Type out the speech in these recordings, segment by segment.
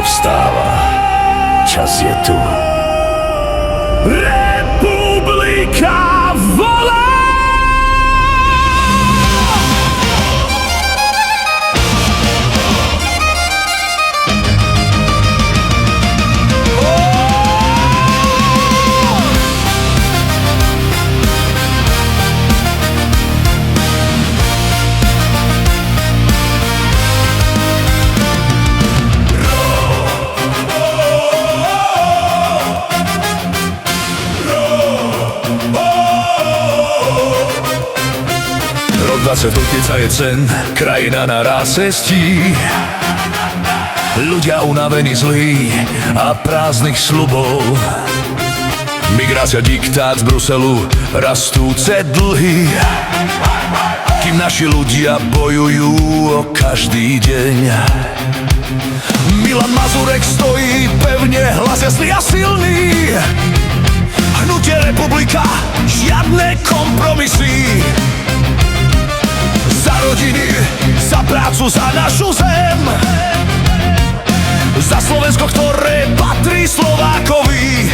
Slovensko vstáva, čas je tu. Republika volá! Rok 20 utica je cen, krajina na ráz cestí. Ľudia unavení zlí a prázdnych sľubov. Migrácia, diktát z Bruselu, rastúce dlhy. Kým naši ľudia bojujú o každý deň. Milan Mazurek stojí pevne, hlas jasný a silný. Hnutie Republika, žiadne kompromisy. Za rodiny, za prácu, za našu zem. Za Slovensko, ktoré patrí Slovákovi.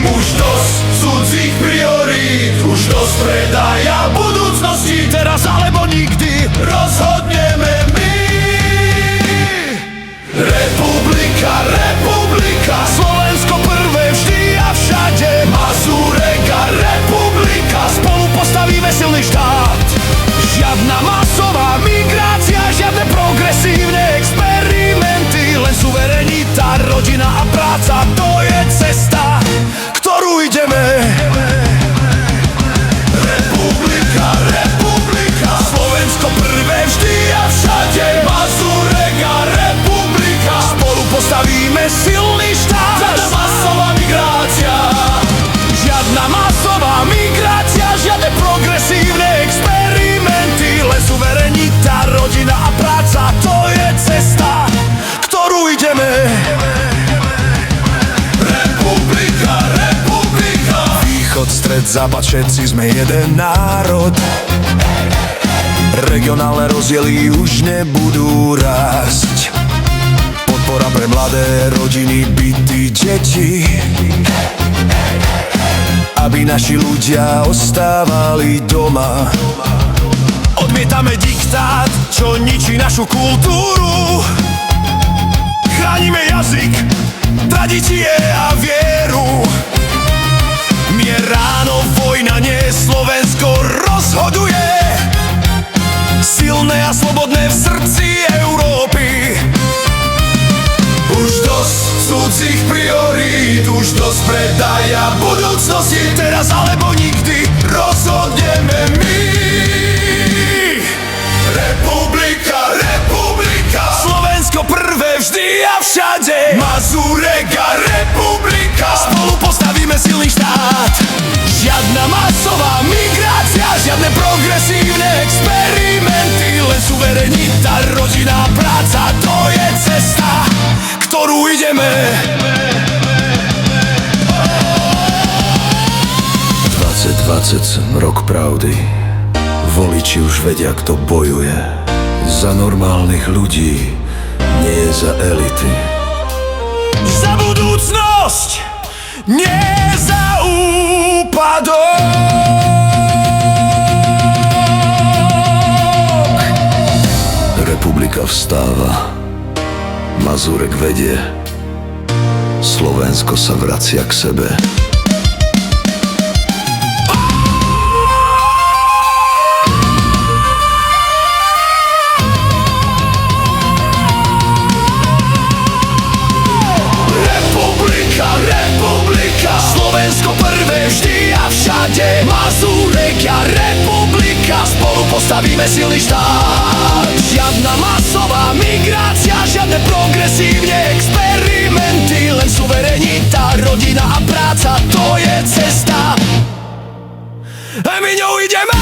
Už dosť cudzích priorít, už dosť predaja budúcnosti. Teraz alebo nikdy rozhodneme my. Republika, republika, Slovensko prvé vždy a všade. Mazurek a republika, spolu postavíme silný štát. Žiadna masová migrácia, žiadne progresívne experimenty. Len suverenita, rodina a práca, to je cesta, ktorú ideme. Republika, republika, Slovensko prvé vždy a všade. Mazurek a republika, spolu postavíme silný štát. Žiadna masová migrácia, žiadna masová migrácia, žiadne progresívne experimenty. Len suverenita, rodina a práca, to je cesta, ktorú ideme. Republika, republika, východ, stred, západ, všetci sme jeden národ. Regionálne rozdiely už nebudú rásť. Podpora pre mladé rodiny, byty, deti, aby naši ľudia ostávali doma. Odmietame diktát, čo ničí našu kultúru. Chránime jazyk, tradície a vieru. Mier, ráno, vojna, nie, Slovensko rozhoduje. Silné a slobodné v srdci Európy. Už dosť cudzích priorít, už dosť predaja budúcnosti. Teraz alebo nikdy rozhodneme my. Republika, republika, Slovensko prvé vždy a všade. Mazurek a republika, spolu postavíme silný štát. Žiadna masová migrácia, žiadne progresívne experimenty. Len suverenita, rodina, práca, to je cesta, ktorú ideme. 2020, rok pravdy. Voliči už vedia, kto bojuje za normálnych ľudí, nie za elity. Za budúcnosť, nie za úpadok. Republika vstáva, Mazurek vedie, Slovensko sa vracia k sebe. Slovensko prvé vždy a všade. Mazurek a republika, spolu postavíme silný štát. Žiadna masová migrácia, žiadne progresívne experimenty. Len suverenita, rodina a práca, to je cesta. A my ňou ideme.